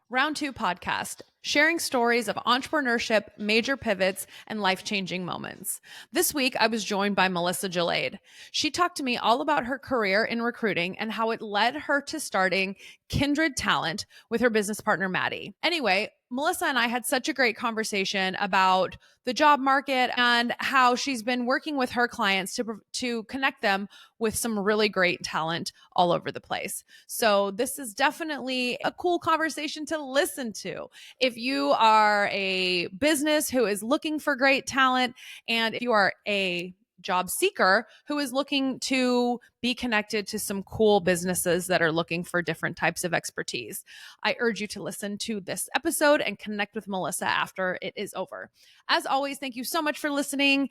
Round 2 podcast, sharing stories of entrepreneurship, major pivots, and life-changing moments. This week, I was joined by Melissa Jaalaid. She talked to me all about her career in recruiting and how it led her to starting Kindred Talent with her business partner, Maddie. Anyway, Melissa and I had such a great conversation about the job market and how she's been working with her clients to connect them with some really great talent all over the place. So this is definitely a cool conversation to listen to. If you are a business who is looking for great talent, and if you are a job seeker who is looking to be connected to some cool businesses that are looking for different types of expertise, I urge you to listen to this episode and connect with Melissa after it is over. As always, thank you so much for listening.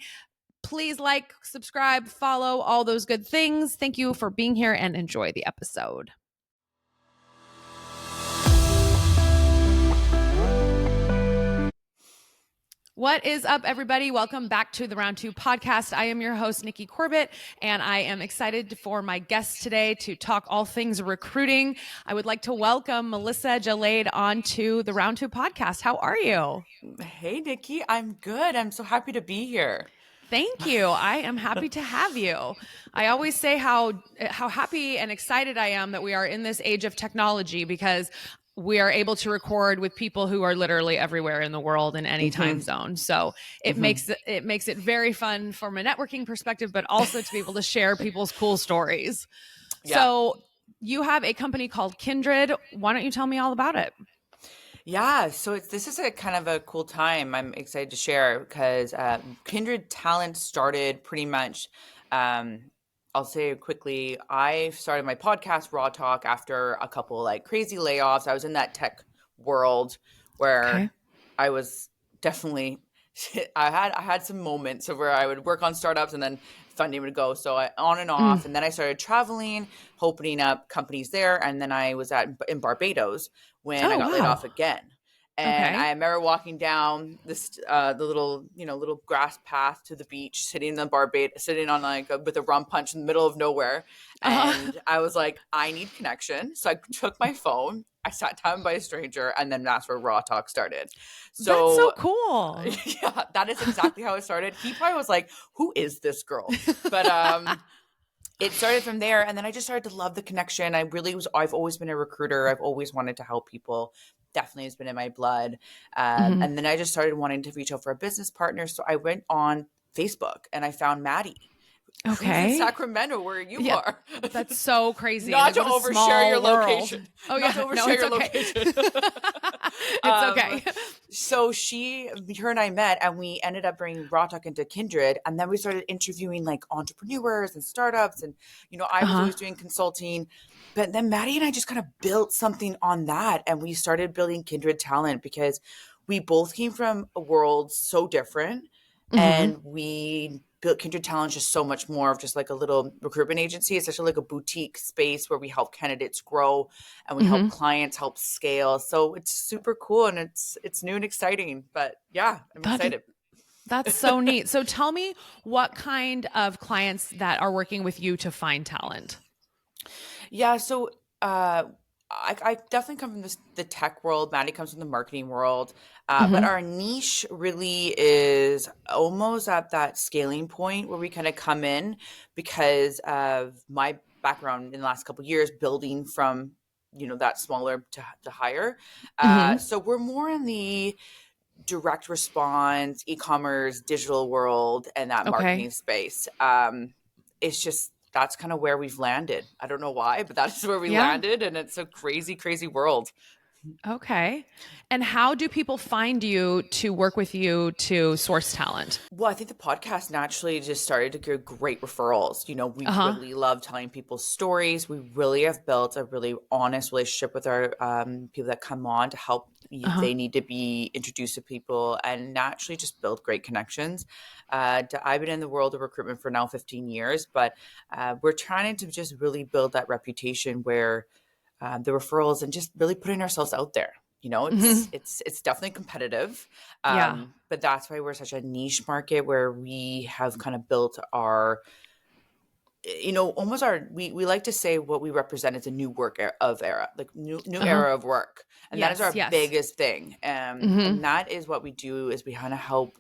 Please like, subscribe, follow, all those good things. Thank you for being here and enjoy the episode. What is up, everybody? Welcome back to the Round 2 podcast. I am your host, Nikki Corbett, and I am excited for my guest today to talk all things recruiting. I would like to welcome Melissa Jaalaid onto the Round 2 podcast. How are you? Hey, Nikki. I'm good. I'm so happy to be here. Thank you. I am happy to have you. I always say how happy and excited I am that we are in this age of technology, because we are able to record with people who are literally everywhere in the world in any time zone. So it makes it very fun from a networking perspective, but also to be able to share people's cool stories. Yeah. So you have a company called Kindred. Why don't you tell me all about it? Yeah, so this is a kind of a cool time. I'm excited to share because Kindred Talent started pretty much. I'll say quickly, I started my podcast, Raw Talk, after a couple like crazy layoffs. I was in that tech world where I was definitely, I had some moments of where I would work on startups and then funding would go. So on and off. And then I started traveling, opening up companies there. And then I was in Barbados when I got laid off again. And I remember walking down this the little grass path to the beach, sitting on with a rum punch in the middle of nowhere. And I was like, I need connection. So I took my phone, I sat down by a stranger, and then that's where Raw Talk started. So that's so cool. Yeah, that is exactly how it started. He probably was like, who is this girl? But it started from there, and then I just started to love the connection. I've always been a recruiter. I've always wanted to help people. Definitely has been in my blood. And then I just started wanting to reach out for a business partner. So I went on Facebook and I found Maddie. Okay. Who's in Sacramento, where you are. That's so crazy. Not to overshare your location. Oh, yeah. Your location. It's okay. So her and I met, and we ended up bringing Raw Talk into Kindred. And then we started interviewing like entrepreneurs and startups. And, I was always doing consulting. But then Maddie and I just kind of built something on that. And we started building Kindred Talent because we both came from a world so different. And we built Kindred Talent just so much more of just like a little recruitment agency. It's actually like a boutique space where we help candidates grow and we help clients help scale. So it's super cool and it's new and exciting. But yeah, I'm excited. That's so neat. So tell me what kind of clients that are working with you to find talent. Yeah, so I definitely come from the tech world. Maddie comes from the marketing world. But our niche really is almost at that scaling point where we kind of come in because of my background in the last couple of years, building from, that smaller to higher. So we're more in the direct response, e-commerce, digital world, and that marketing space. It's just, that's kind of where we've landed. I don't know why, but that's where we landed. And it's a crazy, crazy world. Okay. And how do people find you to work with you to source talent? Well, I think the podcast naturally just started to get great referrals. We really love telling people's stories. We really have built a really honest relationship with our people that come on to help. They need to be introduced to people and naturally just build great connections. I've been in the world of recruitment for now 15 years, but we're trying to just really build that reputation where the referrals and just really putting ourselves out there. It's definitely competitive. But that's why we're such a niche market where we have kind of built our, almost we like to say what we represent is a new era, like new era of work. And that is our Yes. biggest thing. And that is what we do, is we kind of help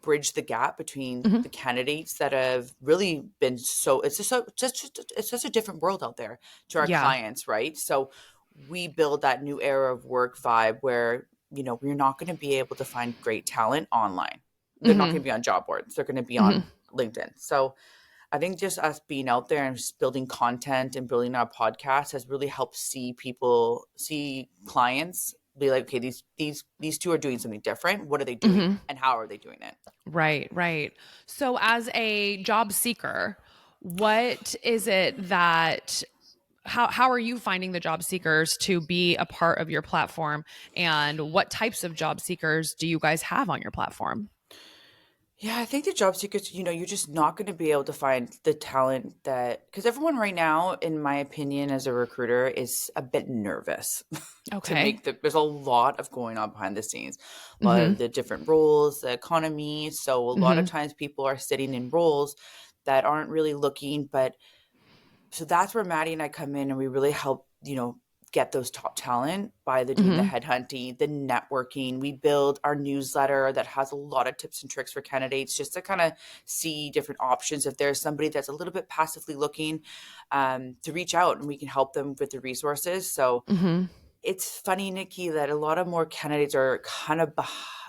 bridge the gap between the candidates that have really been it's just a different world out there to our Yeah. clients, right? So we build that new era of work vibe where, we're not going to be able to find great talent online. They're not going to be on job boards. They're going to be on LinkedIn. So I think just us being out there and just building content and building our podcast has really helped see clients be like, okay, these two are doing something different. What are they doing and how are they doing it? Right. So as a job seeker, what is it that how are you finding the job seekers to be a part of your platform, and what types of job seekers do you guys have on your platform? Yeah, I think the job seekers, you're just not going to be able to find the talent because everyone right now, in my opinion, as a recruiter, is a bit nervous Okay. there's a lot of going on behind the scenes, a lot of the different roles, the economy. So a lot of times people are sitting in roles that aren't really looking, so that's where Maddie and I come in, and we really help, get those top talent by doing the headhunting, the networking. We build our newsletter that has a lot of tips and tricks for candidates, just to kind of see different options. If there's somebody that's a little bit passively looking, to reach out, and we can help them with the resources. So it's funny, Nikki, that a lot of more candidates are kind of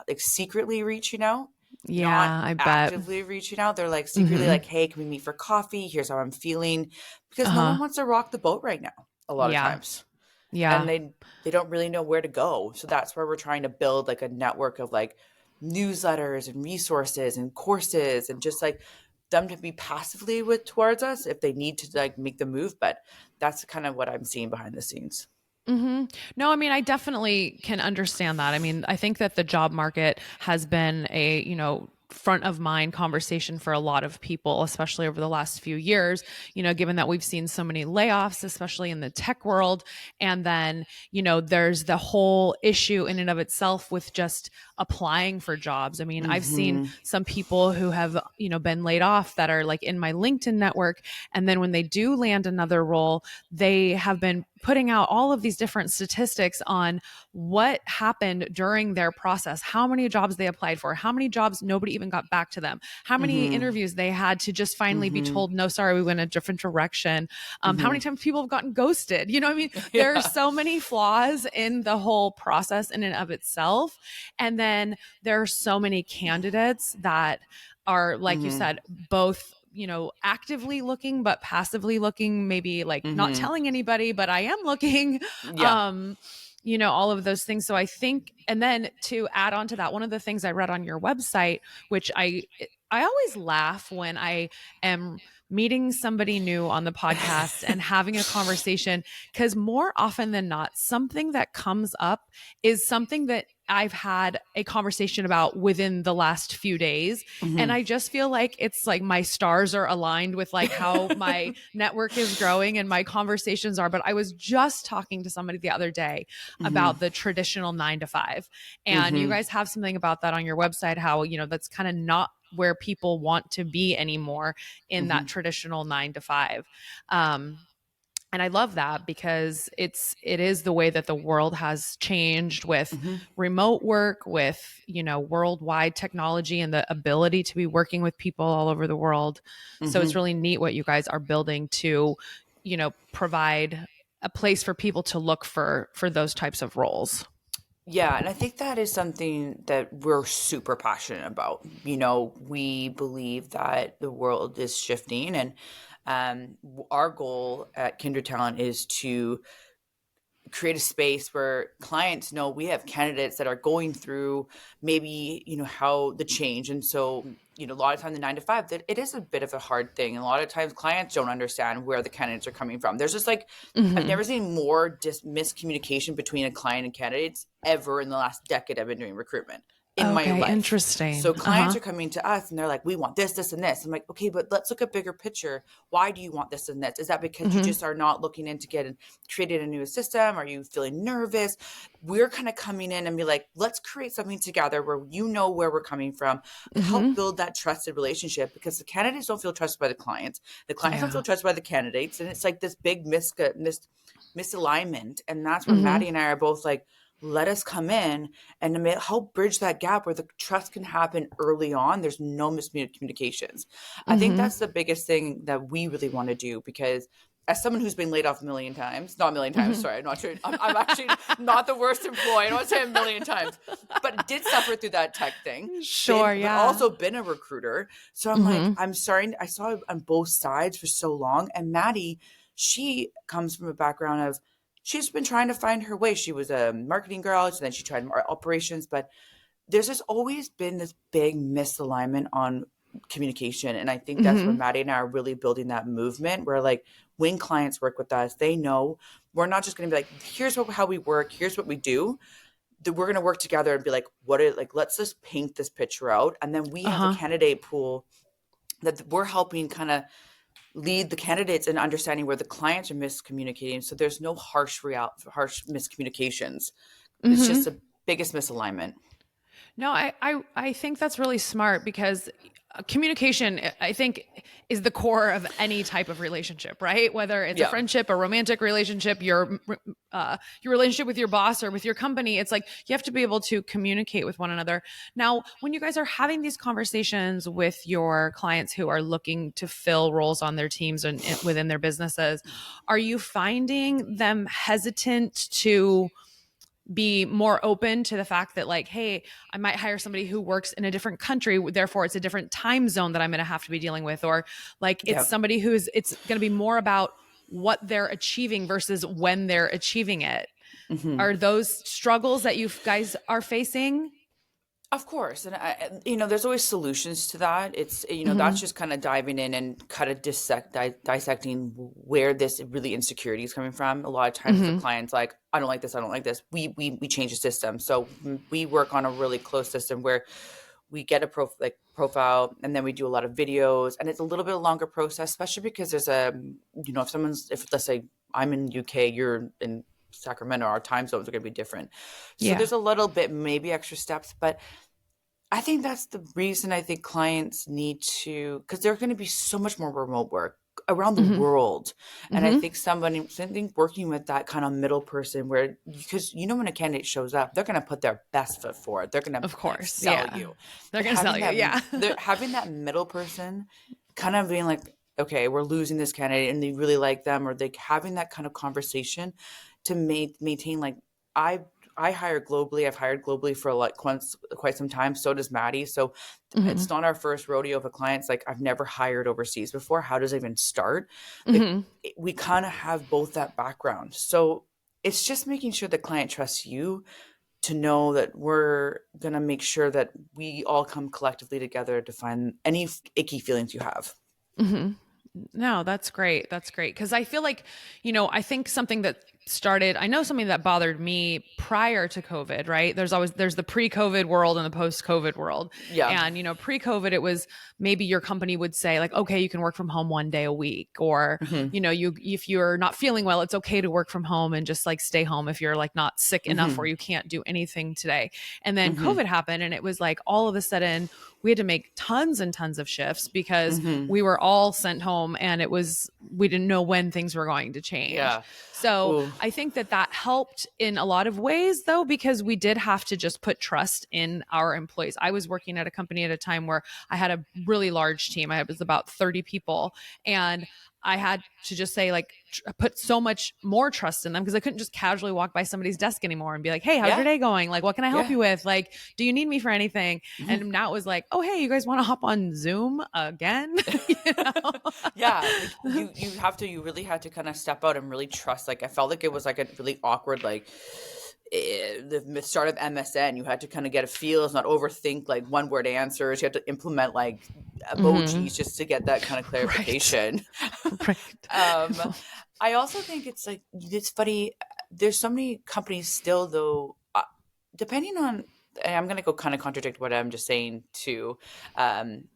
like secretly reaching out, not Yeah, I bet. actively reaching out. They're like secretly like, hey, can we meet for coffee? Here's how I'm feeling. Because no one wants to rock the boat right now, a lot of Yeah. times. Yeah. And they don't really know where to go. So that's where we're trying to build like a network of like newsletters and resources and courses, and just like them to be passively towards us if they need to like make the move. But that's kind of what I'm seeing behind the scenes. No, I mean, I definitely can understand that. I mean, I think that the job market has been a, front of mind conversation for a lot of people, especially over the last few years, given that we've seen so many layoffs, especially in the tech world. And then, there's the whole issue in and of itself with just applying for jobs. I mean, I've seen some people who have, been laid off that are like in my LinkedIn network. And then when they do land another role, they have been putting out all of these different statistics on what happened during their process, how many jobs they applied for, how many jobs nobody even got back to them, how many interviews they had to just finally be told, no, sorry, we went a different direction. How many times people have gotten ghosted? I mean, there are so many flaws in the whole process in and of itself. And then there are so many candidates that are, like you said, both actively looking, but passively looking, maybe like not telling anybody, but I am looking, all of those things. So I think, and then to add on to that, one of the things I read on your website, which I always laugh when I am meeting somebody new on the podcast and having a conversation, because more often than not, something that comes up is something that I've had a conversation about within the last few days. And I just feel like it's like my stars are aligned with like how my network is growing and my conversations are. But I was just talking to somebody the other day about the traditional 9 to 5. And you guys have something about that on your website, how, that's kind of not where people want to be anymore in that traditional 9 to 5. And I love that because it is the way that the world has changed with remote work, with, worldwide technology and the ability to be working with people all over the world. So it's really neat what you guys are building to, provide a place for people to look for those types of roles. Yeah, and I think that is something that we're super passionate about. We believe that the world is shifting, and our goal at Kindred Talent is to create a space where clients know we have candidates that are going through maybe, how the change. And so, a lot of time the 9 to 5, that it is a bit of a hard thing. And a lot of times clients don't understand where the candidates are coming from. There's just like, I've never seen more miscommunication between a client and candidates ever in the last decade I've been doing recruitment. In my life. Interesting. So clients are coming to us and they're like, we want this, this, and this. I'm like, okay, but let's look at bigger picture. Why do you want this and this? Is that because you just are not looking in to create a new system? Are you feeling nervous? We're kind of coming in and be like, let's create something together where where we're coming from, help build that trusted relationship, because the candidates don't feel trusted by the clients. The clients don't feel trusted by the candidates. And it's like this big misalignment. And that's where Maddie and I are both like, let us come in and help bridge that gap where the trust can happen early on. There's no miscommunications. I think Mm-hmm. that's the biggest thing that we really want to do, because as someone who's been laid off a million times, not a million times, Mm-hmm. sorry, I'm not sure. I'm actually not the worst employee. I don't want to say a million times, but did suffer through that tech thing, Sure. but Yeah. also been a recruiter. So I'm like, Mm-hmm. I'm sorry. I saw it on both sides for so long. And Maddie, she comes from a background of, she's been trying to find her way. She was a marketing girl, and then she tried operations, but there's just always been this big misalignment on communication. And I think that's where Mm-hmm. Maddie and I are really building that movement where, like, when clients work with us, they know we're not just going to be like, here's how we work, here's what we do. That we're going to work together and be like, let's just paint this picture out. And then we have a Uh-huh. candidate pool that we're helping kind of lead the candidates in understanding where the clients are miscommunicating. So there's no harsh miscommunications. It's just Mm-hmm. the biggest misalignment. No, I think that's really smart because communication, I think, is the core of any type of relationship, right? Whether it's a Yeah. friendship, a romantic relationship, your relationship with your boss or with your company, it's like you have to be able to communicate with one another. Now, when you guys are having these conversations with your clients who are looking to fill roles on their teams and within their businesses, are you finding them hesitant to be more open to the fact that, like, hey, I might hire somebody who works in a different country, therefore it's a different time zone that I'm going to have to be dealing with, or like Yeah. it's somebody it's going to be more about what they're achieving versus when they're achieving it? Mm-hmm. Are those struggles that you guys are facing? Of course. And there's always solutions to that. It's, Mm-hmm. that's just kind of diving in and kind of dissecting where this really insecurity is coming from. A lot of times as a Mm-hmm. client's like, I don't like this. I don't like this. We change the system. So we work on a really close system where we get a profile, and then we do a lot of videos, and it's a little bit longer process, especially because there's if let's say I'm in UK, you're in Sacramento, our time zones are going to be different. So Yeah. there's a little bit, maybe extra steps, but I think that's the reason I think clients need to, because there's going to be so much more remote work around the Mm-hmm. world. And I Mm-hmm. think something working with that kind of middle person where, because when a candidate shows up, they're going to put their best foot forward. They're going to Of course. sell Yeah. you. They're But going to sell you. Yeah. having that middle person kind of being like, okay, we're losing this candidate and they really like them, or they having that kind of conversation to maintain, like, I I hire globally. I've hired globally for quite some time. So does Maddie. So Mm-hmm. it's not our first rodeo of a client. It's like, I've never hired overseas before. How does it even start? Like, Mm-hmm. we kind of have both that background. So it's just making sure the client trusts you to know that we're going to make sure that we all come collectively together to find any icky feelings you have. Mm-hmm. No, that's great. That's great. Cause I feel like, I think something that I know something that bothered me prior to COVID, right? There's the pre-COVID world and the post-COVID world. Yeah. And, pre-COVID, it was maybe your company would say like, okay, you can work from home one day a week, or, Hmm. if you're not feeling well, it's okay to work from home and just like stay home if you're like not sick enough or Hmm. you can't do anything today. And then Hmm. COVID happened, and it was like all of a sudden we had to make tons and tons of shifts because Hmm. we were all sent home, and we didn't know when things were going to change. Yeah. So Ooh. I think that helped in a lot of ways, though, because we did have to just put trust in our employees. I was working at a company at a time where I had a really large team. I was about 30 people, and I had to just say, like, put so much more trust in them because I couldn't just casually walk by somebody's desk anymore and be like, hey, how's your Yeah. day going? Like, what can I help Yeah. you with? Like, do you need me for anything? Mhm. And now it was like, oh, hey, you guys want to hop on Zoom again? Yeah, like you really had to kind of step out and really trust. Like, I felt like it was like a really awkward, like, the start of MSN. You had to kind of get a feel, not overthink like one word answers. You had to implement like Mhm. emojis just to get that kind of Right. clarification. Right. um, I also think it's funny. There's so many companies still, though, depending on, and I'm going to go kind of contradict what I'm just saying too. Um,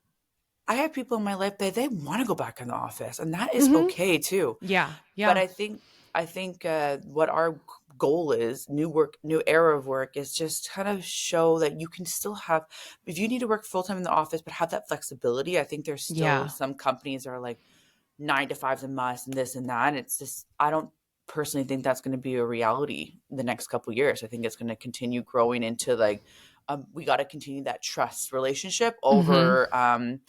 I have people in my life that they want to go back in the office, and that is Mhm. okay too. Yeah. But Yeah. I think what our goal is, new era of work, is just kind of show that you can still have, if you need to work full time in the office, but have that flexibility. I think there's still Yeah. some companies that are like 9 to 5's a must and this and that. And it's just, I don't personally think that's going to be a reality the next couple of years. I think it's going to continue growing into like, we got to continue that trust relationship over, a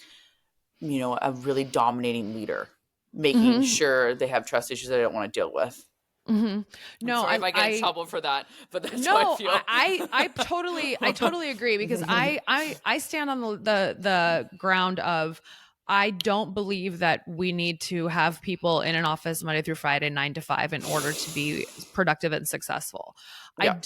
really dominating leader, making sure they have trust issues that they don't want to deal with. I'm sorry if I get in trouble for that, but that's how I feel. I totally agree, because I stand on the ground of, I don't believe that we need to have people in an office Monday through Friday, 9 to 5, in order to be productive and successful. Yeah.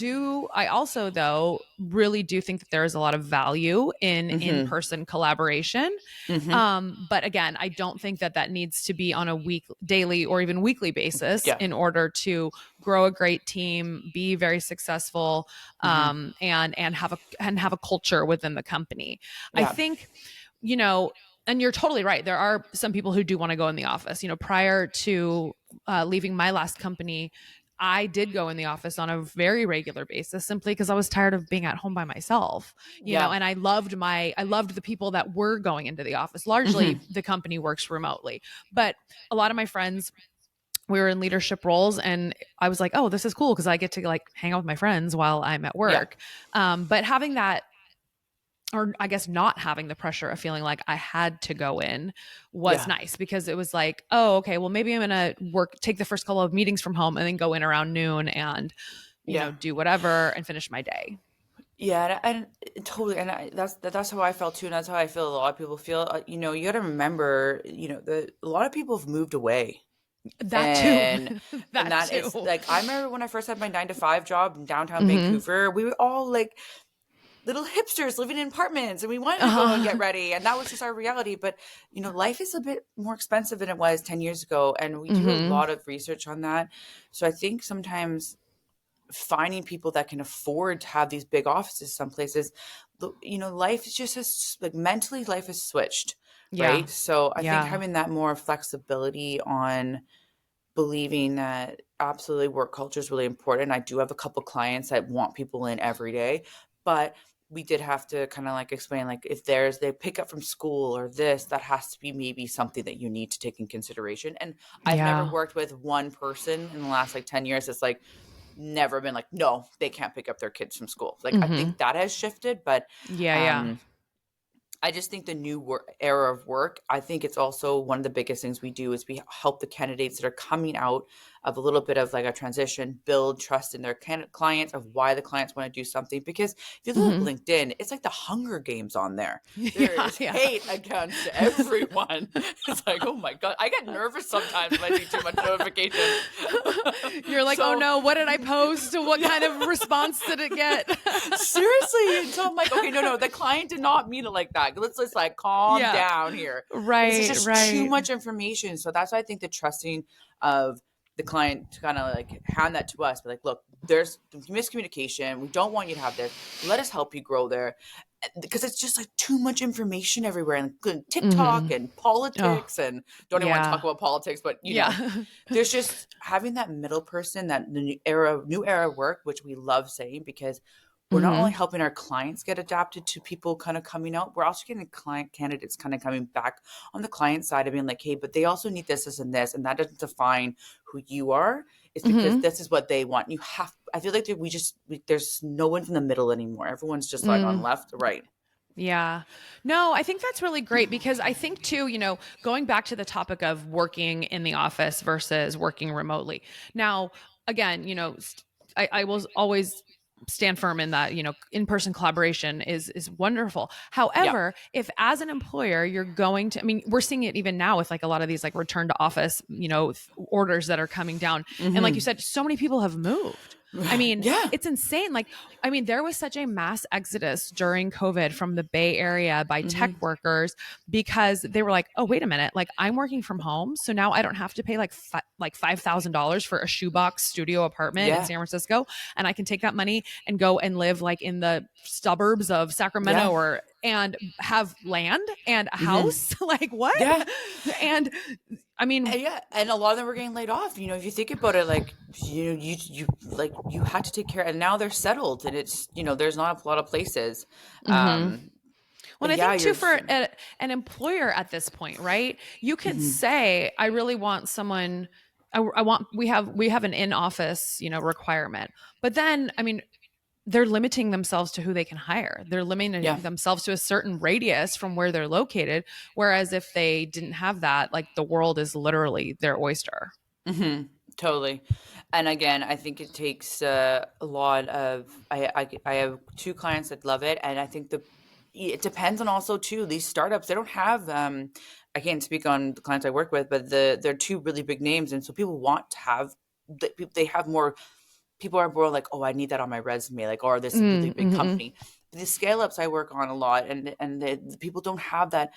I also, though, really do think that there is a lot of value in in-person collaboration. But again, I don't think that needs to be on a daily or even weekly basis in order to grow a great team, be very successful, and have a culture within the company. I think, and you're totally right. There are some people who do want to go in the office. Prior to leaving my last company, I did go in the office on a very regular basis, simply because I was tired of being at home by myself, and I loved the people that were going into the office. Largely the company works remotely, but a lot of my friends, we were in leadership roles, and I was like, oh, this is cool, because I get to like hang out with my friends while I'm at work. But having that, or I guess not having the pressure of feeling like I had to go in, was nice, because it was like, oh, okay, well, maybe I'm going to take the first couple of meetings from home and then go in around noon and, do whatever and finish my day. Yeah, and totally, and that's how I felt too, and that's how I feel a lot of people feel. You got to remember, a lot of people have moved away. That too. That too. is like, I remember when I first had my 9 to 5 job in downtown Vancouver, we were all like little hipsters living in apartments, and we wanted to go and get ready, and that was just our reality. But life is a bit more expensive than it was 10 years ago, and we do a lot of research on that. So I think sometimes finding people that can afford to have these big offices, some places, life is just like mentally, life is switched, right? So I think having that more flexibility on believing that absolutely work culture is really important. I do have a couple clients that want people in every day, but we did have to kind of like explain, like, if they pick up from school or this, that has to be maybe something that you need to take in consideration. And I've never worked with one person in the last like 10 years that's like never been like, no, they can't pick up their kids from school. Like, I think that has shifted, but I just think the new era of work, I think it's also one of the biggest things we do is we help the candidates that are coming out of a little bit of like a transition build trust in their clients, of why the clients want to do something. Because if you look at LinkedIn, it's like the Hunger Games on there. There is hate against everyone. It's like, oh my God. I get nervous sometimes when I see too much notification. You're like, oh no, what did I post? What kind of response did it get? Seriously. And so I'm like, okay, no, the client did not mean it like that. Let's just like calm down here. Right. It's just too much information. So that's why I think the trusting of the client to kind of like hand that to us, be like, look, there's miscommunication. We don't want you to have this. Let us help you grow there. Because it's just like too much information everywhere, and TikTok and politics, and don't even want to talk about politics, but there's just having that middle person, that new era work, which we love saying, because we're not only helping our clients get adapted to people kind of coming out, we're also getting client candidates kind of coming back on the client side of being like, hey, but they also need this and this, and that doesn't define who you are. It's because this is what they want. I feel like there's no one in the middle anymore. Everyone's just like on left, right. Yeah. No, I think that's really great, because I think too, going back to the topic of working in the office versus working remotely. Now, again, I will always stand firm in that, in-person collaboration is wonderful. However, if as an employer, you're going to, we're seeing it even now with like a lot of these like return to office, orders that are coming down. And like you said, so many people have moved. It's insane. Like, there was such a mass exodus during COVID from the Bay Area by tech workers, because they were like, oh, wait a minute. Like, I'm working from home. So now I don't have to pay like $5,000 for a shoebox studio apartment in San Francisco. And I can take that money and go and live like in the suburbs of Sacramento and have land and a house. Like, what? Yeah. And and a lot of them were getting laid off. If you think about it, like, you had to take care, and now they're settled, and it's, there's not a lot of places. Well, I think too, for an employer at this point, right? You could say, I really want someone I want, we have an in-office, requirement. But then, I mean, they're limiting themselves to who they can hire. They're limiting Yeah. themselves to a certain radius from where they're located. Whereas if they didn't have that, like the world is literally their oyster. Totally. And again, I think it takes a lot of. I have two clients that love it, and I think it depends on also too these startups. They don't have. I can't speak on the clients I work with, but they're two really big names, and so people want to have. They have more. People are more like, oh, I need that on my resume, like, or this really big Mm-hmm. company. The scale ups I work on a lot, and the people don't have that.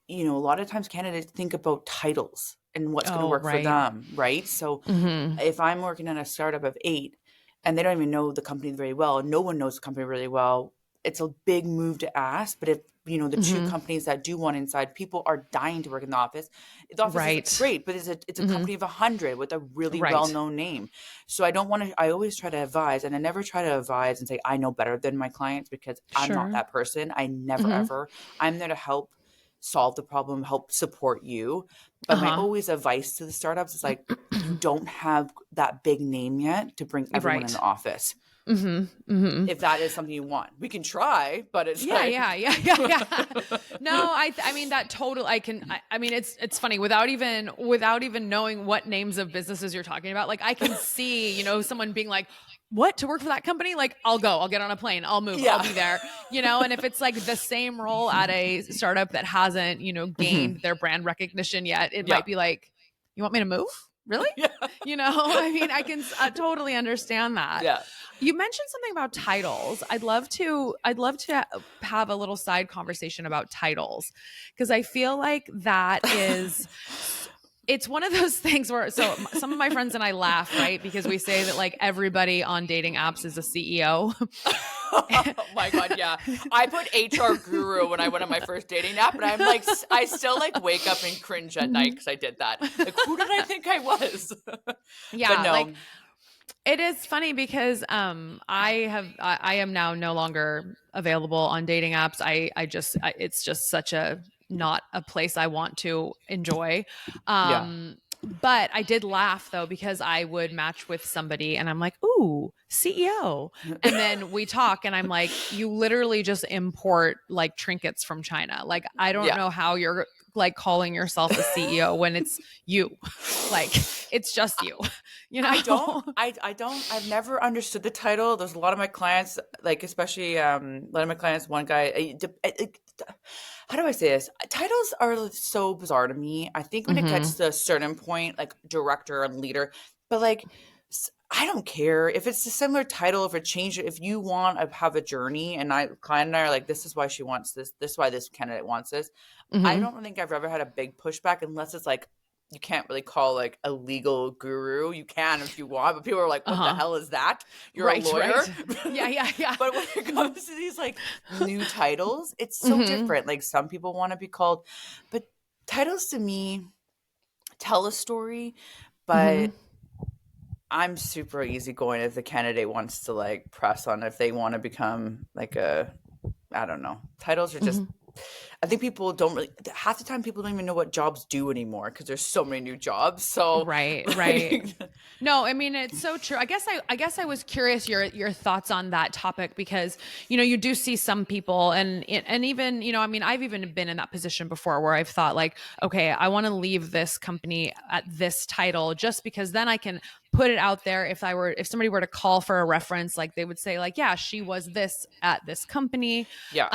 A lot of times candidates think about titles and what's going to Oh, work for right. them, right? So Mm-hmm. if I'm working on a startup of 8 and they don't even know the company very well, no one knows the company really well, it's a big move to ask. But if the two Mm-hmm. companies that do want inside, people are dying to work in the office. The office is Right. great, but it's a Mm-hmm. company of 100 with a really Right. well-known name. So I don't want to. I always try to advise, and I never try to advise and say I know better than my clients because I'm not Sure. that person. I never Mm-hmm. ever. I'm there to help solve the problem, help support you. But my Uh-huh. always advice to the startups is like, you don't have that big name yet to bring everyone in the Right. office. Mm-hmm. Mm-hmm. If that is something you want, we can try, but it's Yeah, like, yeah, yeah, yeah, yeah. No, I mean that total. I mean, it's funny without even knowing what names of businesses you're talking about. Like, I can see, someone being like, "What, to work for that company?" Like, I'll go. I'll get on a plane. I'll move. I'll yeah. be there. And if it's like the same role at a startup that hasn't, Mhm. gained their brand recognition yet, it Yeah. might be like, "You want me to move? Really?" Yeah. I mean, I totally understand that. Yeah. You mentioned something about titles. I'd love to have a little side conversation about titles, because I feel like that is it's one of those things where, so some of my friends and I laugh, right? Because we say that like everybody on dating apps is a CEO. Oh my God, yeah. I put HR guru when I went on my first dating app, and I'm like, I still like wake up and cringe at night because I did that. Like, who did I think I was? But Yeah, like no, it is funny because I am now no longer available on dating apps. It's just such a not a place I want to enjoy. yeah. But I did laugh though, because I would match with somebody and I'm like, "Ooh, CEO." And then we talk and I'm like, "You literally just import like trinkets from China. Like, I don't Yeah. know how you're like calling yourself a CEO when it's you." Like, it's just you, you know? I've never understood the title. There's a lot of my clients, like especially a lot of my clients, one guy, how do I say this? Titles are so bizarre to me. I think when it Mm-hmm. gets to a certain point, like director and leader, but like, I don't care if it's a similar title, if it changes, if you want to have a journey and client and I are like, this is why she wants this is why this candidate wants this. I Mm-hmm. don't think I've ever had a big pushback unless it's like, you can't really call like a legal guru. You can if you want, but people are like, what the Uh-huh. hell is that? You're a Right, lawyer. right. Yeah, yeah, yeah. But when it comes to these like new titles, it's so Mm-hmm. different. Like some people want to be called, but titles to me tell a story, Mm-hmm. but I'm super easygoing if the candidate wants to like press on if they want to become like I don't know. Titles are just Mm-hmm. I think people don't really half the time people don't even know what jobs do anymore because there's so many new jobs. So Right, right. like No, I mean it's so true. I guess I was curious your thoughts on that topic, because you do see some people, and even I mean I've even been in that position before where I've thought like, okay, I want to leave this company at this title just because then I can put it out there. If somebody were to call for a reference, like they would say like, yeah, she was this at this company. yeah,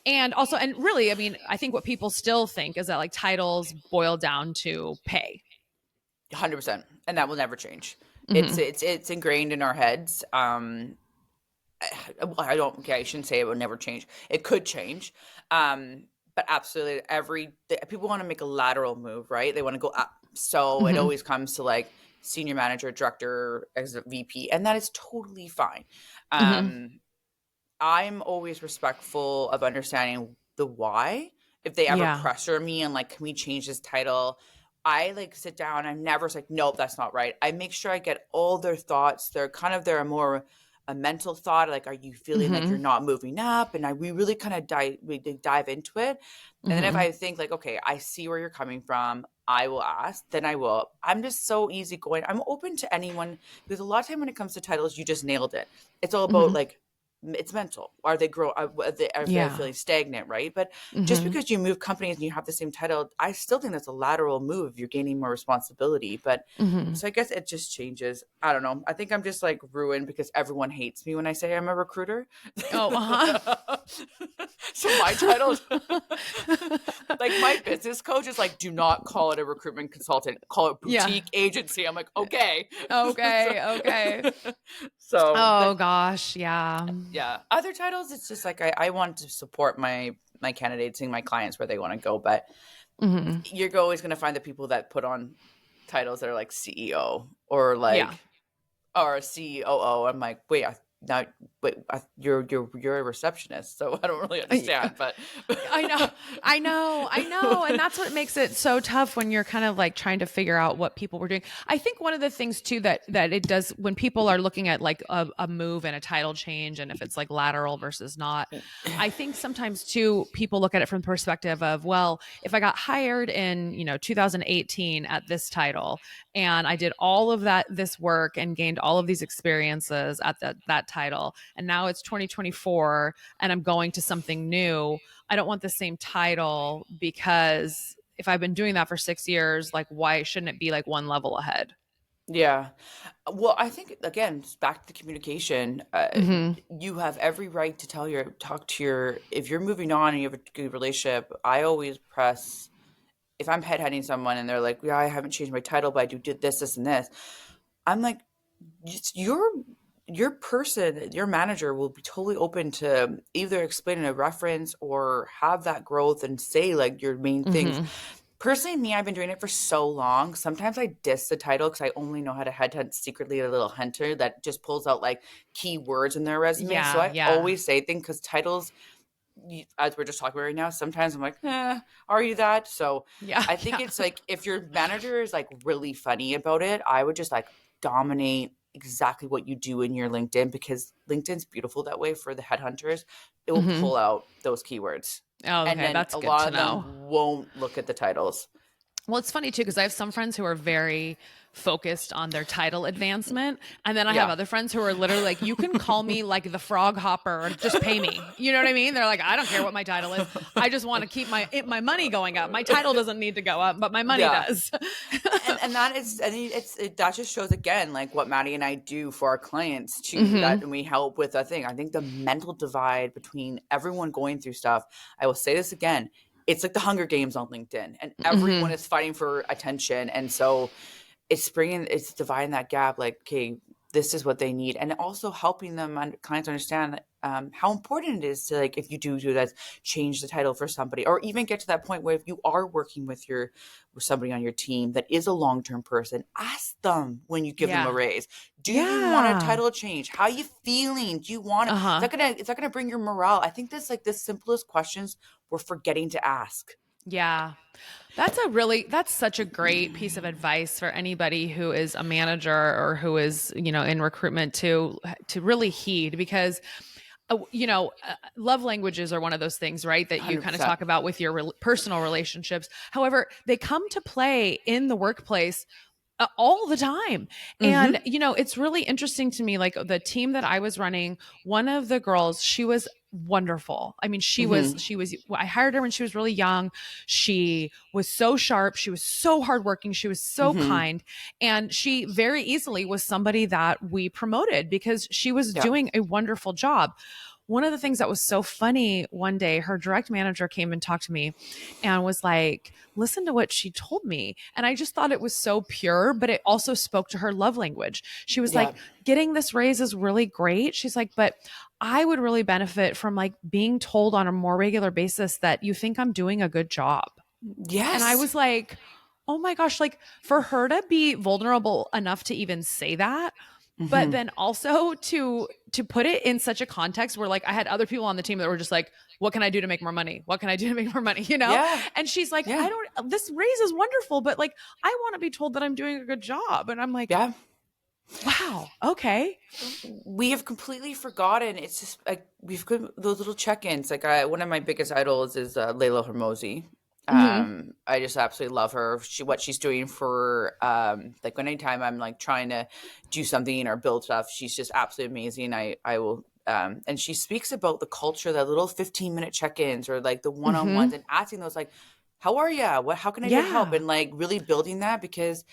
And really, I mean, I think what people still think is that like titles boil down to pay. 100%, and that will never change. It's Hmm. it's it's ingrained in our heads. I don't. Okay, I shouldn't say it will never change. It could change, but absolutely, people want to make a lateral move, right? They want to go up. So it Hmm. always comes to like senior manager, director, as a VP, and that is totally fine. Hmm. Um, I'm always respectful of understanding the why. If they ever Yeah. pressure me and like, can we change this title? I like sit down. I'm never like, nope, that's not right. I make sure I get all their thoughts. They're kind of their more a mental thought? Like, are you feeling like you're not moving up? And we really kind of dive into it. And then if I think like, okay, I see where you're coming from, I will ask, then I will. I'm just so easygoing. I'm open to anyone because a lot of time when it comes to titles, you just nailed it. It's all about like, it's mental. Are they are they Yeah. feeling stagnant, right? But just Mm-hmm. because you move companies and you have the same title, I still think that's a lateral move. You're gaining more responsibility. But Mm-hmm. so I guess it just changes. I don't know. I think I'm just like ruined because everyone hates me when I say I'm a recruiter. Oh, uh-huh. So my title, like my business coach is like, do not call it a recruitment consultant, call it Yeah. boutique agency. I'm like, okay. Okay. So, Oh but gosh, yeah. yeah, other titles, it's just like I want to support my candidates and my clients where they want to go, but Mm-hmm. you're always going to find the people that put on titles that are like CEO or Yeah. like or a COO. I'm like, wait, now, you're a receptionist, so I don't really understand. But I know. And that's what makes it so tough when you're kind of like trying to figure out what people were doing. I think one of the things too that it does when people are looking at like a move and a title change and if it's like lateral versus not, I think sometimes too, people look at it from the perspective of, well, if I got hired in, 2018 at this title and I did all of this work and gained all of these experiences at that title, and now it's 2024 and I'm going to something new, I don't want the same title because if I've been doing that for 6 years, like why shouldn't it be like one level ahead? yeah, well, I think again, it's back to the communication. Mm-hmm. You have every right to talk to your if you're moving on and you have a good relationship. I always press if I'm headhunting someone and they're like, yeah, I haven't changed my title, but I did this, and this. I'm like, your person, your manager will be totally open to either explaining a reference or have that growth and say like your main things. Mm-hmm. Personally, me, I've been doing it for so long. Sometimes I diss the title because I only know how to headhunt secretly a little hunter that just pulls out like keywords in their resume. So Yeah. I Yeah. always say things because titles, as we're just talking about right now, sometimes I'm like, are you that? So Yeah. I think Yeah. it's like if your manager is like really funny about it, I would just like dominate exactly what you do in your LinkedIn because LinkedIn's beautiful that way for the headhunters. It will Mm-hmm. pull out those keywords. Oh, And okay. then That's a good lot to of them know. won't look at the titles. Well, it's funny too, because I have some friends who are very focused on their title advancement. And then I have Yeah. other friends who are literally like, you can call me like the frog hopper or just pay me. You know what I mean? They're like, I don't care what my title is. I just want to keep my money going up. My title doesn't need to go up, but my money Yeah. does. And that is, I mean, that just shows again, like what Maddie and I do for our clients too, Mm-hmm. that and we help with a thing. I think the mental divide between everyone going through stuff, I will say this again, it's like the Hunger Games on LinkedIn and everyone Mm-hmm. is fighting for attention. And so it's dividing that gap like, okay, this is what they need. And also helping them clients understand how important it is to like, if you do that, change the title for somebody, or even get to that point where if you are working with somebody on your team that is a long-term person, ask them when you give them a Yeah. raise, do you want a Yeah. title change? How are you feeling? Do you want it? Uh-huh. Is that gonna bring your morale? I think that's like the simplest questions we're forgetting to ask. Yeah. That's such a great piece of advice for anybody who is a manager or who is, in recruitment to really heed because love languages are one of those things, right? That you kind of 100%. talk about with your personal relationships. However, they come to play in the workplace all the time. And, Mm-hmm. it's really interesting to me, like the team that I was running, one of the girls, she was wonderful. I mean, Mm-hmm. I hired her when she was really young. She was so sharp. She was so hardworking. She was so Mm-hmm. kind. And she very easily was somebody that we promoted because she was Yeah. doing a wonderful job. One of the things that was so funny one day, her direct manager came and talked to me and was like, listen to what she told me. And I just thought it was so pure, but it also spoke to her love language. She was Yeah. like, getting this raise is really great. She's like, but I would really benefit from like being told on a more regular basis that you think I'm doing a good job. And I Yes. was like, oh my gosh, like for her to be vulnerable enough to even say that, but Mm-hmm. then also to put it in such a context where like I had other people on the team that were just like, what can I do to make more money? What can I do to make more money? Yeah. And she's like, Yeah. this raise is wonderful, but like I want to be told that I'm doing a good job. And I'm like, Yeah. Wow. Okay. We have completely forgotten. It's just like we've got those little check-ins. Like one of my biggest idols is Layla Hormozi. Hmm. I just absolutely love her. What she's doing for like anytime I'm like trying to do something or build stuff, she's just absolutely amazing. I will and she speaks about the culture, that little 15-minute check-ins or like the one-on-ones Hmm. and asking those like, how are you? How can I do to help? Yeah. And like really building that, because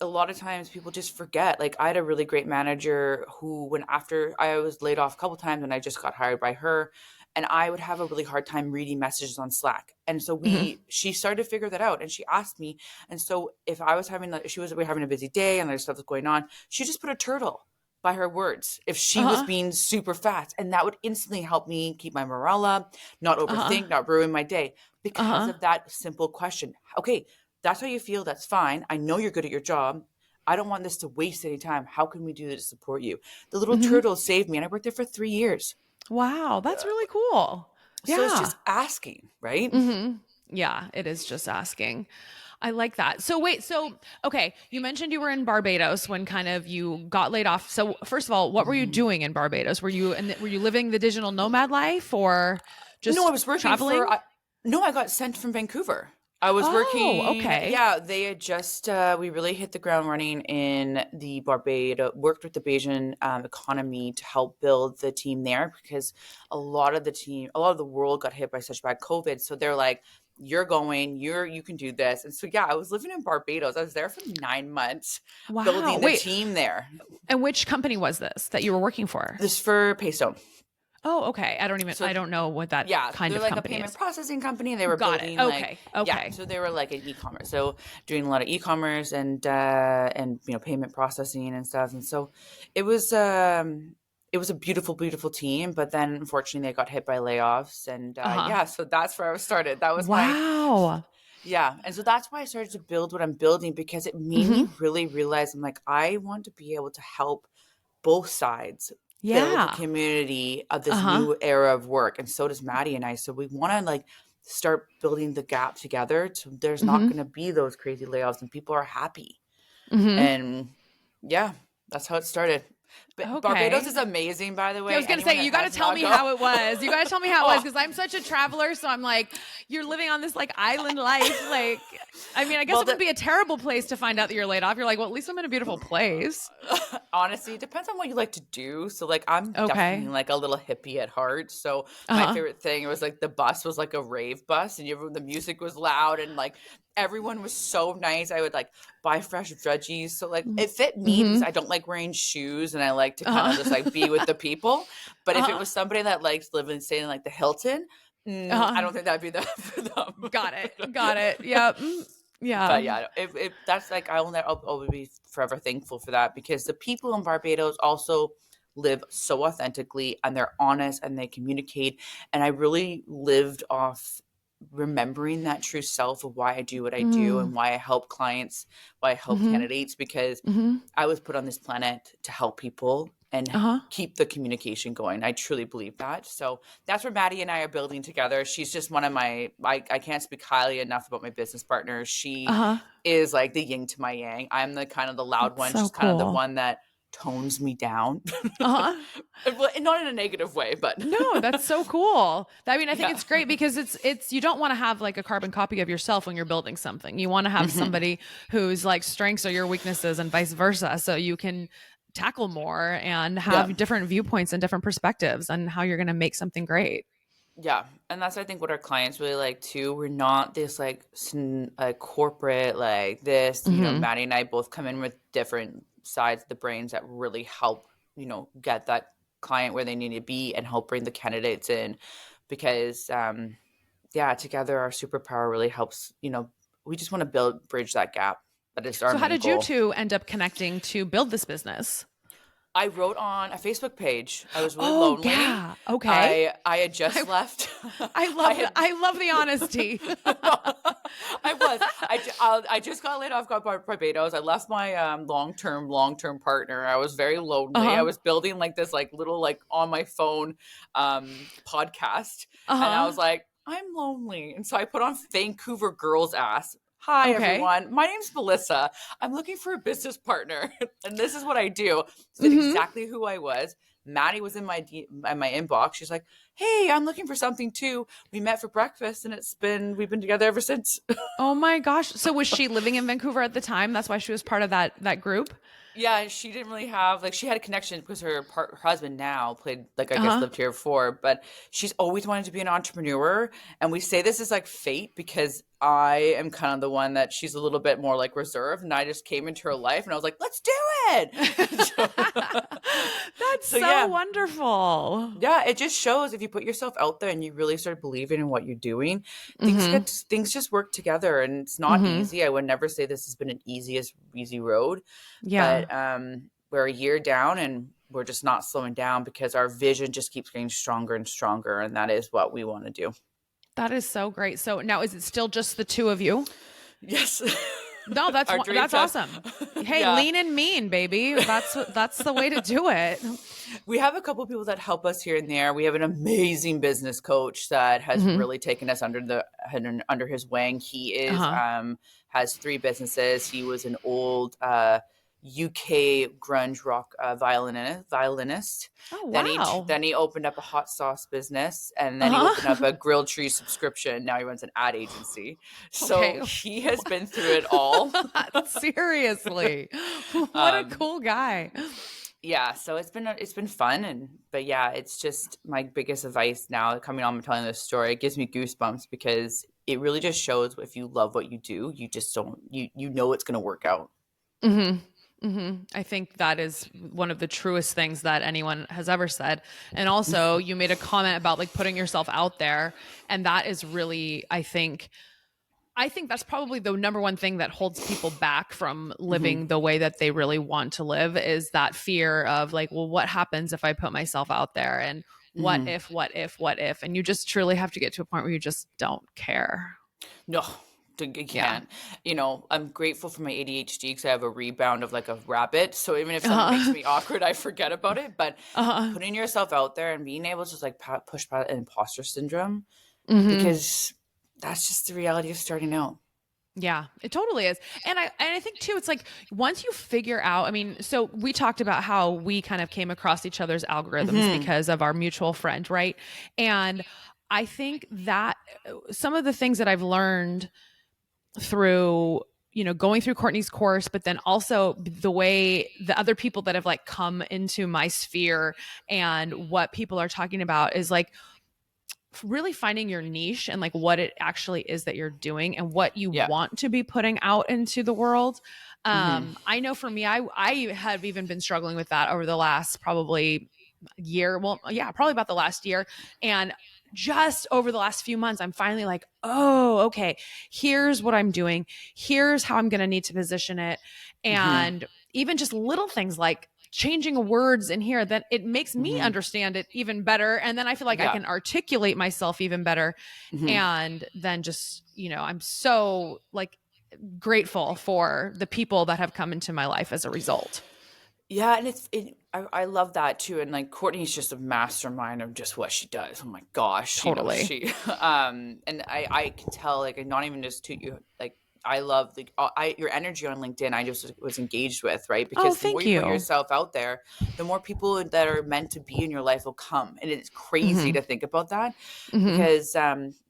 a lot of times people just forget. Like I had a really great manager who, when after I was laid off a couple times and I just got hired by her, and I would have a really hard time reading messages on Slack. And so Hmm. she started to figure that out, and she asked me. And so if I was having we were having a busy day and there's stuff that's going on, she just put a turtle by her words if she was Uh-huh. being super fast, and that would instantly help me keep my morale up, not Uh-huh. overthink, not ruin my day, because Uh-huh. of that simple question. Okay, that's how you feel. That's fine. I know you're good at your job. I don't want this to waste any time. How can we do this to support you? The little Hmm. turtle saved me, and I worked there for 3 years. Wow. That's really cool. So it's Yeah. just asking, right? Hmm. Yeah, it is just asking. I like that. So wait, so okay, you mentioned you were in Barbados when kind of you got laid off. So first of all, what were you Mhm. doing in Barbados? Were you living the digital nomad life or No, I just was working traveling? no, I got sent from Vancouver. I was Oh, working, okay. yeah, they had just, we really hit the ground running in the Barbados, worked with the Bayesian economy to help build the team there, because a lot of the world got hit by such bad COVID. So they're like, you're going, you can do this. And so, yeah, I was living in Barbados. I was there for 9 months Wow. building the Wait, team there. and which company was this that you were working for? This for Paystone. Oh, okay. I So don't know what that yeah, so kind they're of like a company payment is. processing company. They were Got it. building like, Okay. yeah, Okay. so they were like an e-commerce. So doing a lot of e-commerce and payment processing and stuff. And so it was it was a beautiful, beautiful team. But then unfortunately they got hit by layoffs. And Uh-huh. yeah, so that's where I started. That was my Wow. yeah. And so that's why I started to build what I'm building, because it made me Hmm. really realize I'm like, I want to be able to help both sides build a Yeah. community of this Uh-huh. new era of work. And so does Maddie and I. So we want to like start building the gap together. So there's not Hmm. going to be those crazy layoffs and people are happy. Hmm. And yeah, that's how it started. But Barbados Okay. is amazing, by the Yeah, I way. was gonna Anyone say that you got to has tell not me go, how it was. You got to tell me how it was oh, because I'm such a traveler. So I'm like, you're living on this like island life. Like, I mean, I guess well, it wouldn't be a terrible place to find out that you're laid off. You're like, well, at least I'm in a beautiful place. honestly, it depends on what you like to do. So like I'm Okay. definitely like a little hippie at heart. So Uh my huh. favorite thing was like the bus was like a rave bus, and the music was loud, and like everyone was so nice. I would like buy fresh veggies. So like it fit me because Mm-hmm. I don't like wearing shoes and I like to kind Uh of just like be with huh. the people. But Uh if it huh. was somebody that likes living and staying in like the Hilton, I Uh don't think that'd be the for huh. Got it. them. Got it. Yeah. Mm, But yeah. yeah, if that's like I'll be forever thankful for that, because the people in Barbados also live so authentically and they're honest and they communicate. And I really lived off remembering that true self of why I do what I do Mm. and why I help clients, why I help Hmm. candidates, because Hmm. I was put on this planet to help people and Uh huh. keep the communication going. I truly believe that. So that's where Maddie and I are building together. She's just one of I can't speak highly enough about my business partner. Uh She huh. is like the yin to my yang. I'm the kind of the loud That's one. so She's kind of the cool. one that tones me down. Uh huh. Not in a negative way, but No, that's so cool. I mean, I think yeah. it's great because it's you don't want to have like a carbon copy of yourself when you're building something. You want to have Mhm. somebody whose like strengths are your weaknesses and vice versa so you can tackle more and Yeah. have different viewpoints and different perspectives on how you're going to make something great. Yeah, and that's I think what our clients really like too. We're not this like corporate like this. Mhm. Maddie and I both come in with different sides of the brains that really help get that client where they need to be and help bring the candidates in, because yeah, together our superpower really helps. We just want to bridge that gap. That is our So how main did you goal. two end up connecting to build this business? I wrote on a Facebook page. I was really Oh, lonely. yeah. Okay. I had just I left. I I love had I love the honesty. I was. I just got laid off, got Barbados. I left my long term partner. I was very lonely. I Uh-huh. was building like this like little like on my phone podcast, and I Uh-huh. was like, I'm lonely, and so I put on Vancouver Girls Ass. Hi, Okay. everyone. My name's Melissa. I'm looking for a business partner, and this is what I do. Said Mm-hmm. exactly who I was. Maddie was in my inbox. She's like, "Hey, I'm looking for something too. We met for breakfast, and we've been together ever since." Oh my gosh. So was she living in Vancouver at the time? That's why she was part of that group? Yeah, she didn't really have like she had a connection because her husband now played like I guess Uh-huh. lived here before, but she's always wanted to be an entrepreneur. And we say this is like fate because I am kind of the one that she's a little bit more like reserved, and I just came into her life and I was like, let's do it. That's So so yeah, wonderful. yeah, it just shows if you put yourself out there and you really start believing in what you're doing, Mm-hmm. things just work together, and it's not Mm-hmm. easy. I would never say this has been an easy road, Yeah. but we're a year down and we're just not slowing down because our vision just keeps getting stronger and stronger, and that is what we want to do. That is so great. So now is it still just the two of you? Yes. No, Our dream that's job. awesome. Hey, Yeah. lean and mean, baby. That's the way to do it. We have a couple people that help us here and there. We have an amazing business coach that has Mm-hmm. really taken us under his wing. He is Uh-huh. has three businesses. He was an old UK grunge rock violinist. Oh, Then wow. he opened up a hot sauce business, and then he opened up Uh-huh. a grilled cheese subscription. Now he runs an ad agency. So Okay. he has been through it all. Seriously. What a um, cool guy. yeah, so it's been fun, but yeah, it's just my biggest advice now coming on and telling this story. It gives me goosebumps because it really just shows if you love what you do, you just don't you know it's going to work out. Mm-hmm. Mm-hmm. I think that is one of the truest things that anyone has ever said. And also, you made a comment about like putting yourself out there, and that is really, I think that's probably the number one thing that holds people back from Hmm. living the way that they really want to live is that fear of like, well, what happens if I put myself out there? And Hmm. what if? And you just truly have to get to a point where you just don't care. No, you Yeah. can't. I'm grateful for my ADHD because I have a rebound of like a rabbit. So even if something makes Uh-huh. me awkward, I forget about it. But Uh-huh. putting yourself out there and being able to just like push past imposter syndrome, Mm-hmm. because that's just the reality of starting out. Yeah, it totally is. And I think too it's like once you figure out, I mean, so we talked about how we kind of came across each other's algorithms Hmm. because of our mutual friend, right? And I think that some of the things that I've learned through going through Courtney's course, but then also the way the other people that have like come into my sphere and what people are talking about is like really finding your niche and like what it actually is that you're doing and what you Yeah. want to be putting out into the world. Hmm. I know for me, I have even been struggling with that over the last probably year. Well, yeah, probably about the last year. And just over the last few months, I'm finally like, oh, okay, here's what I'm doing. Here's how I'm going to need to position it. Hmm. And even just little things like changing words in here, then it makes me Hmm. understand it even better. And then I feel like I Yeah. can articulate myself even better. Hmm. And then just, I'm so like grateful for the people that have come into my life as a result. Yeah, and I love that too. And like Courtney's just a mastermind of just what she does. Oh my gosh, Totally. she and I can tell like not even just to you like I love the I your energy on LinkedIn. I just was engaged with, right? Oh, Because the more thank you put you. yourself out there, the more people that are meant to be in your life will come. And it's crazy Hmm. to think about that Hmm. because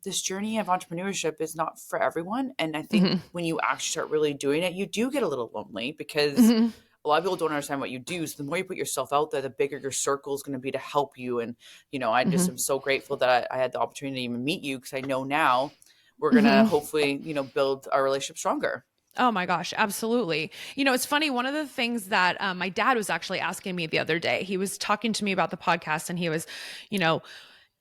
this journey of entrepreneurship is not for everyone. And I think Hmm. when you actually start really doing it, you do get a little lonely because Hmm. a lot of people don't understand what you do. So the more you put yourself out there, the bigger your circle is going to be to help you. And, I just Hmm. am so grateful that I had the opportunity to even meet you because I know now we're going to Hmm. hopefully, build our relationship stronger. Oh my gosh, absolutely. It's funny. One of the things that my dad was actually asking me the other day, he was talking to me about the podcast and he was, you know,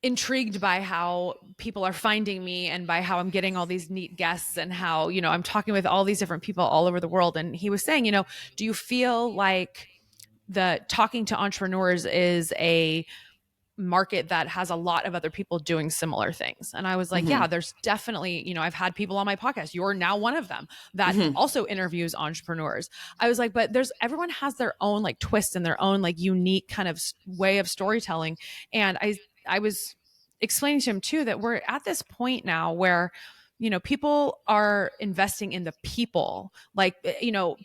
intrigued by how people are finding me and by how I'm getting all these neat guests and how, I'm talking with all these different people all over the world. And he was saying, do you feel like the talking to entrepreneurs is a market that has a lot of other people doing similar things? And I was like, yeah, Hmm. there's definitely, I've had people on my podcast. You're now one of them that Hmm. also interviews entrepreneurs. I was like, but everyone has their own like twist and their own like unique kind of way of storytelling. And I was explaining to him too that we're at this point now where people are investing in the people. Like,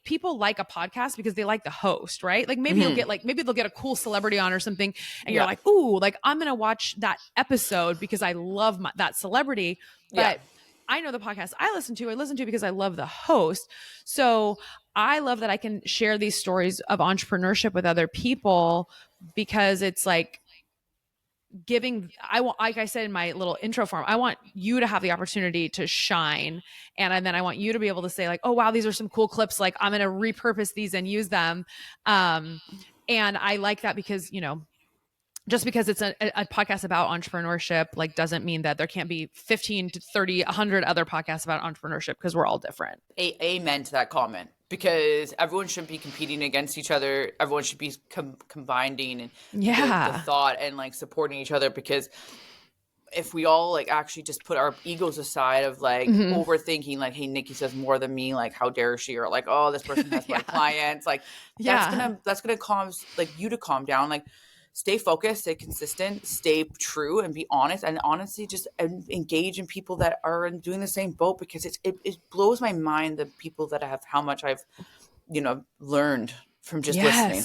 people like a podcast because they like the host, right? Like maybe maybe they'll get a cool celebrity on or something. And you're like, ooh, like I'm going to watch that episode because I love that celebrity. But I know the podcast I listen to because I love the host. So I love that I can share these stories of entrepreneurship with other people because it's like like I said in my little intro form, I want you to have the opportunity to shine. And then I want you to be able to say like, oh, wow, these are some cool clips. Like I'm going to repurpose these and use them. And I like that because, just because it's a podcast about entrepreneurship, like doesn't mean that there can't be 15 to 30, 100 other podcasts about entrepreneurship because we're all different. Amen to that comment, because everyone shouldn't be competing against each other. Everyone should be combining and the thought and like supporting each other, because if we all like actually just put our egos aside of like overthinking, like, hey, Nikki says more than me, like how dare she, or like, oh, this person has my clients, like that's gonna cause like you to calm down, like stay focused, stay consistent, stay true, and be honest. And honestly, just engage in people that are doing the same boat, because it blows my mind the people that have how much I've, learned from just listening.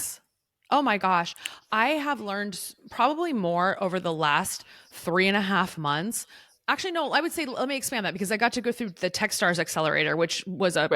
Oh my gosh. I have learned probably more over the last 3.5 months. Actually, no, I would say, let me expand that, because I got to go through the Techstars Accelerator, which was a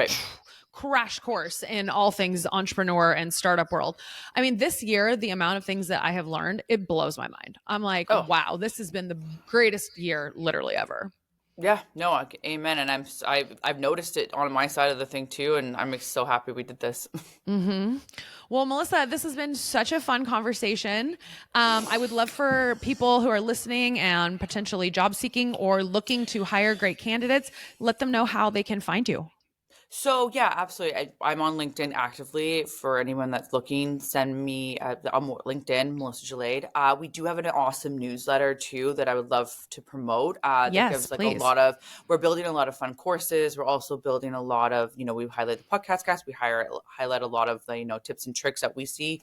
crash course in all things entrepreneur and startup world. I mean, this year, the amount of things that I have learned, it blows my mind. I'm like, wow, this has been the greatest year literally ever. Yeah, no, amen. And I've noticed it on my side of the thing too. And I'm so happy we did this. Well, Melissa, this has been such a fun conversation. I would love for people who are listening and potentially job seeking or looking to hire great candidates, let them know how they can find you. So yeah, absolutely. I'm on LinkedIn actively. For anyone that's looking, send me on LinkedIn, Melissa Jaalaid. We do have an awesome newsletter too that I would love to promote. That gives like please. we're building a lot of fun courses. We're also building a lot of, we highlight the podcast guests. We highlight a lot of the, tips and tricks that we see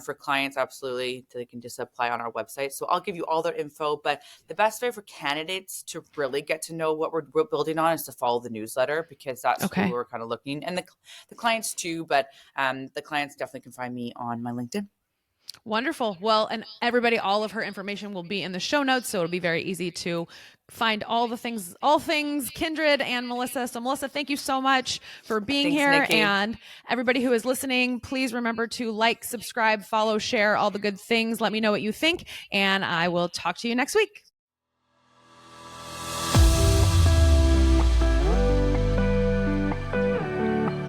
for clients. Absolutely. They can just apply on our website. So I'll give you all their info, but the best way for candidates to really get to know what we're building on is to follow the newsletter, because that's who we're kind of looking, and the clients too, but the clients definitely can find me on my LinkedIn. Wonderful. Well, and everybody, all of her information will be in the show notes, so it'll be very easy to find all things Kindred and Melissa. So Melissa, thank you so much for being here. Nikki. And everybody who is listening, please remember to like, subscribe, follow, share, all the good things. Let me know what you think, and I will talk to you next week.